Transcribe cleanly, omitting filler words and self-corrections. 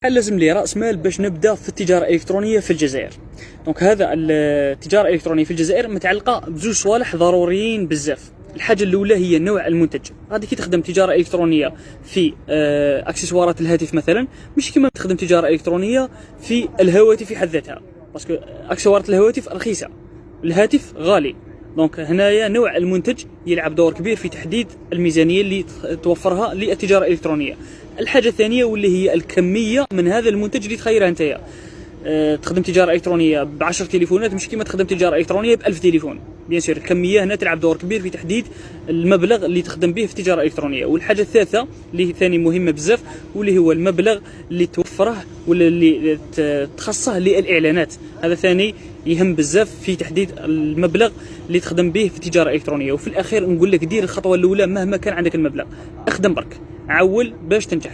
لازم لي راس مال باش نبدا في التجاره الالكترونيه في الجزائر. دونك هذا التجاره الالكترونيه في الجزائر متعلقه بزوج صوالح ضروريين بزاف. الحاجه الاولى هي نوع المنتج. غادي كي تخدم تجاره الكترونيه في اكسسوارات الهاتف مثلا، مش كيما تخدم تجاره الكترونيه في الهواتف في حد ذاتها، باسكو اكسسوارات الهواتف رخيصه، الهاتف غالي. دونك هنايا نوع المنتج يلعب دور كبير في تحديد الميزانيه اللي توفرها للتجاره الالكترونيه. الحاجه الثانيه واللي هي الكميه من هذا المنتج اللي تخيرها انت. تخدم تجاره الكترونيه ب10 تليفونات مش كيما تخدم تجاره الكترونيه ب1000 تليفون. بيان سور الكميه هنا تلعب دور كبير في تحديد المبلغ اللي تخدم به في التجاره الالكترونيه. والحاجه الثالثه اللي ثاني مهمه بزاف واللي هو المبلغ اللي توفره ولا اللي تخصصه للاعلانات. هذا ثاني يهم بزاف في تحديد المبلغ اللي تخدم به في التجاره الالكترونيه. وفي الاخير نقول لك دير الخطوه الاولى مهما كان عندك المبلغ، اخدم برك، عول باش تنجح.